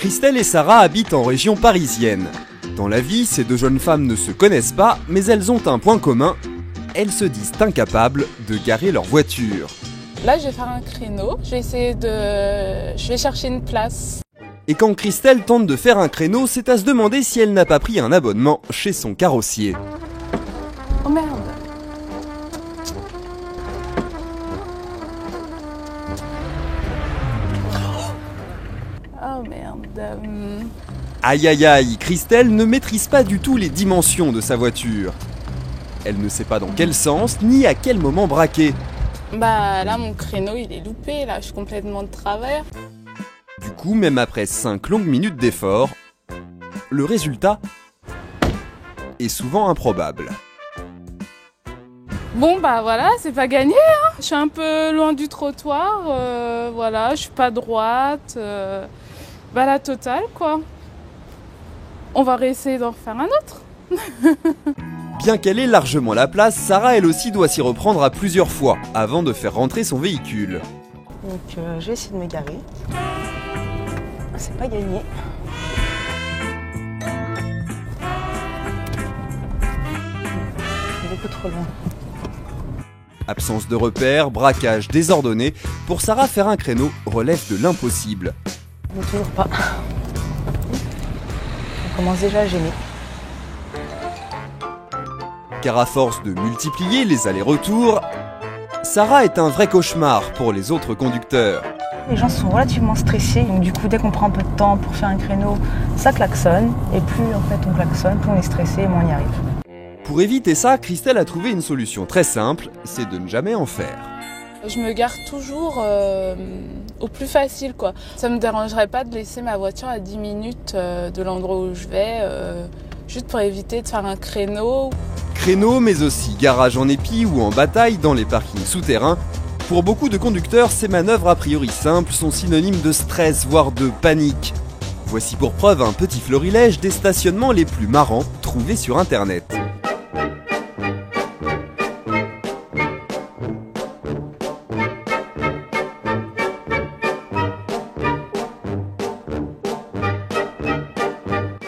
Christelle et Sarah habitent en région parisienne. Dans la vie, ces deux jeunes femmes ne se connaissent pas, mais elles ont un point commun. Elles se disent incapables de garer leur voiture. Là, je vais faire un créneau. Je vais chercher une place. Et quand Christelle tente de faire un créneau, c'est à se demander si elle n'a pas pris un abonnement chez son carrossier. Oh merde. Oh merde. Aïe aïe aïe, Christelle ne maîtrise pas du tout les dimensions de sa voiture. Elle ne sait pas dans quel sens, ni à quel moment braquer. Bah là, mon créneau, il est loupé. Là, je suis complètement de travers. Du coup, même après 5 longues minutes d'effort, le résultat est souvent improbable. Bon, bah voilà, c'est pas gagné. Hein. Je suis un peu loin du trottoir. Voilà, je suis pas droite. Bah la totale, quoi. On va réessayer d'en refaire un autre. Bien qu'elle ait largement la place, Sarah elle aussi doit s'y reprendre à plusieurs fois avant de faire rentrer son véhicule. Donc je vais essayer de me garer. C'est pas gagné. Beaucoup trop loin. Absence de repères, braquage désordonné, pour Sarah faire un créneau relève de l'impossible. Mais toujours pas. On commence déjà à gêner. Car à force de multiplier les allers-retours, Sarah est un vrai cauchemar pour les autres conducteurs. Les gens sont relativement stressés, donc du coup dès qu'on prend un peu de temps pour faire un créneau, ça klaxonne. Et plus en fait on klaxonne, plus on est stressé et moins on y arrive. Pour éviter ça, Christelle a trouvé une solution très simple, c'est de ne jamais en faire. Je me gare toujours au plus facile, quoi. Ça me dérangerait pas de laisser ma voiture à 10 minutes de l'endroit où je vais, juste pour éviter de faire un créneau. Créneau, mais aussi garage en épi ou en bataille dans les parkings souterrains. Pour beaucoup de conducteurs, ces manœuvres a priori simples sont synonymes de stress, voire de panique. Voici pour preuve un petit florilège des stationnements les plus marrants trouvés sur internet.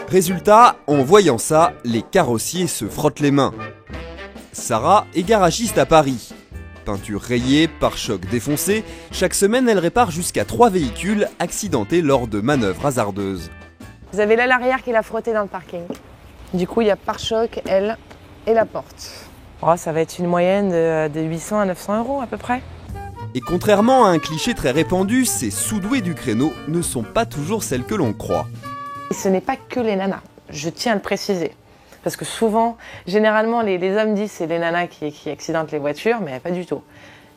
Résultat, en voyant ça, les carrossiers se frottent les mains. Sarah est garagiste à Paris. Peinture rayée, pare-chocs défoncés, chaque semaine elle répare jusqu'à 3 véhicules accidentés lors de manœuvres hasardeuses. Vous avez l'aile arrière qui l'a frotté dans le parking. Du coup, il y a pare-choc, elle et la porte. Oh, ça va être une moyenne de 800 à 900 euros à peu près. Et contrairement à un cliché très répandu, ces sous-douées du créneau ne sont pas toujours celles que l'on croit. Et ce n'est pas que les nanas, je tiens à le préciser. Parce que souvent, généralement, les hommes disent que c'est les nanas qui accidentent les voitures, mais pas du tout.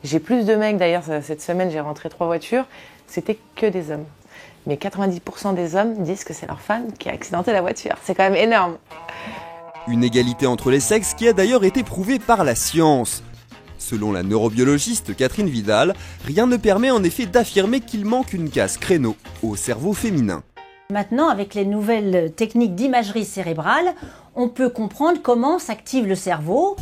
J'ai plus de mecs, d'ailleurs, cette semaine, j'ai rentré 3 voitures, c'était que des hommes. Mais 90% des hommes disent que c'est leur femme qui a accidenté la voiture. C'est quand même énorme. Une égalité entre les sexes qui a d'ailleurs été prouvée par la science. Selon la neurobiologiste Catherine Vidal, rien ne permet en effet d'affirmer qu'il manque une case créneau au cerveau féminin. Maintenant, avec les nouvelles techniques d'imagerie cérébrale, on peut comprendre comment s'active le cerveau.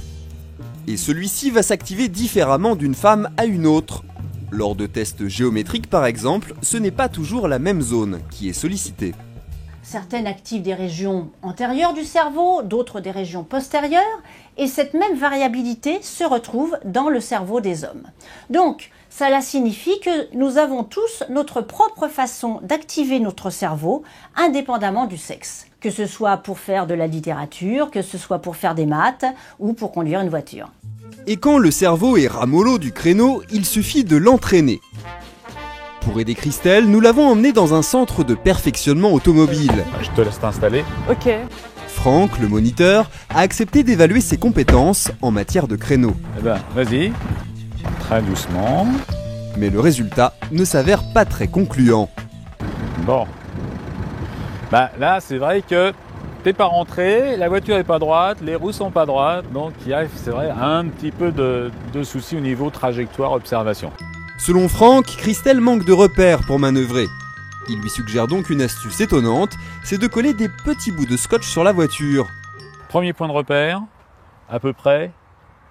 Et celui-ci va s'activer différemment d'une femme à une autre. Lors de tests géométriques par exemple, ce n'est pas toujours la même zone qui est sollicitée. Certaines activent des régions antérieures du cerveau, d'autres des régions postérieures, et cette même variabilité se retrouve dans le cerveau des hommes. Donc, cela signifie que nous avons tous notre propre façon d'activer notre cerveau, indépendamment du sexe. Que ce soit pour faire de la littérature, que ce soit pour faire des maths ou pour conduire une voiture. Et quand le cerveau est ramollo du créneau, il suffit de l'entraîner. Pour aider Christelle, nous l'avons emmenée dans un centre de perfectionnement automobile. Je te laisse t'installer. Ok. Franck, le moniteur, a accepté d'évaluer ses compétences en matière de créneau. Eh ben, vas-y. Très doucement. Mais le résultat ne s'avère pas très concluant. Bon. Bah là, c'est vrai que t'es pas rentré, la voiture est pas droite, les roues sont pas droites, donc il y a, c'est vrai, un petit peu de soucis au niveau trajectoire, observation. Selon Franck, Christelle manque de repères pour manœuvrer. Il lui suggère donc une astuce étonnante, c'est de coller des petits bouts de scotch sur la voiture. Premier point de repère, à peu près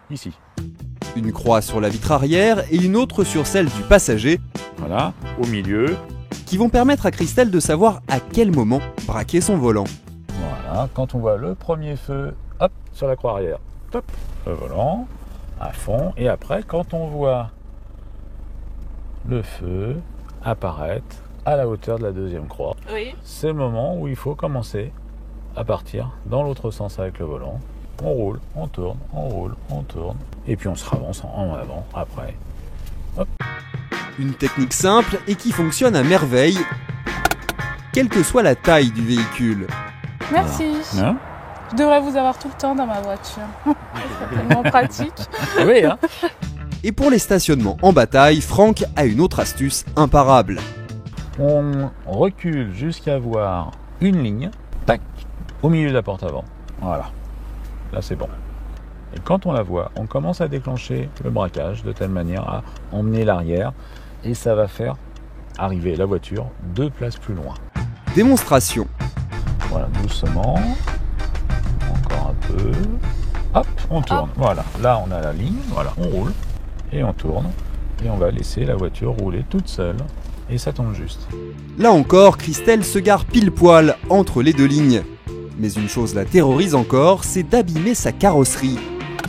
ici. Une croix sur la vitre arrière et une autre sur celle du passager. Voilà, au milieu. qui vont permettre à Christelle de savoir à quel moment braquer son volant. Voilà, quand on voit le premier feu, hop, sur la croix arrière, hop, le volant à fond. Et après, quand on voit le feu apparaître à la hauteur de la deuxième croix, Oui. c'est le moment où il faut commencer à partir dans l'autre sens avec le volant. On roule, on tourne, on roule, on tourne. Et puis on se avance en avant après. Hop. Une technique simple et qui fonctionne à merveille, quelle que soit la taille du véhicule. Merci. Hein? Je devrais vous avoir tout le temps dans ma voiture. C'est tellement pratique. Oui, hein. Et pour les stationnements en bataille, Franck a une autre astuce imparable. On recule jusqu'à voir une ligne, tac, au milieu de la porte avant. Voilà. Là, c'est bon. Et quand on la voit, on commence à déclencher le braquage de telle manière à emmener l'arrière et ça va faire arriver la voiture 2 places plus loin. Démonstration. Voilà, doucement. Encore un peu. Hop, on tourne. Voilà, là on a la ligne, voilà, on roule et on tourne et on va laisser la voiture rouler toute seule et ça tombe juste. Là encore, Christelle se gare pile poil entre les deux lignes. Mais une chose la terrorise encore, c'est d'abîmer sa carrosserie.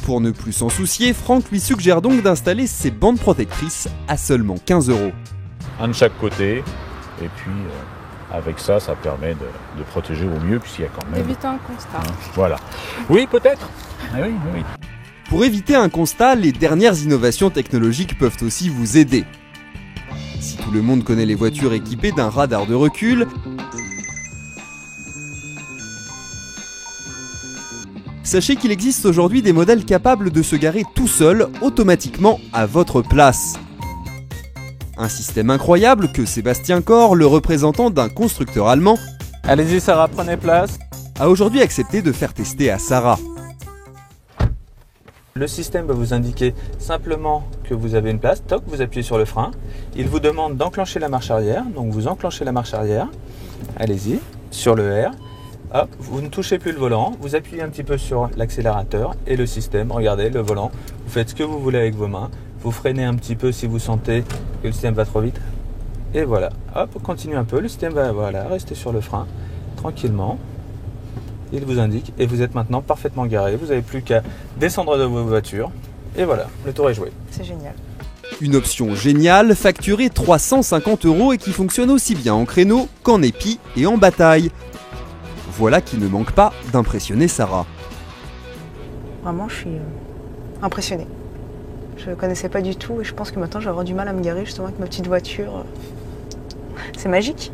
Pour ne plus s'en soucier, Franck lui suggère donc d'installer ses bandes protectrices à seulement 15 €. Un de chaque côté et puis avec ça, ça permet de protéger au mieux puisqu'il y a quand même... Éviter un constat. Voilà. Oui, peut-être. Ah oui, oui, oui. Pour éviter un constat, les dernières innovations technologiques peuvent aussi vous aider. Si tout le monde connaît les voitures équipées d'un radar de recul, sachez qu'il existe aujourd'hui des modèles capables de se garer tout seul, automatiquement, à votre place. Un système incroyable que Sébastien Corr, le représentant d'un constructeur allemand, Allez-y Sarah, prenez place. a aujourd'hui accepté de faire tester à Sarah. Le système va vous indiquer simplement que vous avez une place, toc, vous appuyez sur le frein. Il vous demande d'enclencher la marche arrière, donc vous enclenchez la marche arrière. Allez-y, sur le R. Hop, vous ne touchez plus le volant, vous appuyez un petit peu sur l'accélérateur et le système, regardez le volant, vous faites ce que vous voulez avec vos mains, vous freinez un petit peu si vous sentez que le système va trop vite. Et voilà, hop, continue un peu, le système va, voilà, rester sur le frein, tranquillement. Il vous indique et vous êtes maintenant parfaitement garé. Vous n'avez plus qu'à descendre de vos voitures. Et voilà, le tour est joué. C'est génial. Une option géniale, facturée 350 € et qui fonctionne aussi bien en créneau qu'en épi et en bataille. Voilà qui ne manque pas d'impressionner Sarah. Vraiment, je suis impressionnée. Je ne connaissais pas du tout et je pense que maintenant je vais avoir du mal à me garer justement avec ma petite voiture. C'est magique.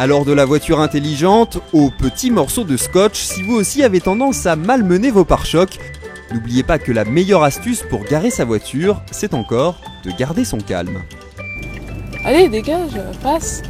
Alors de la voiture intelligente aux petits morceaux de scotch, si vous aussi avez tendance à malmener vos pare-chocs, n'oubliez pas que la meilleure astuce pour garer sa voiture, c'est encore de garder son calme. Allez, dégage, passe.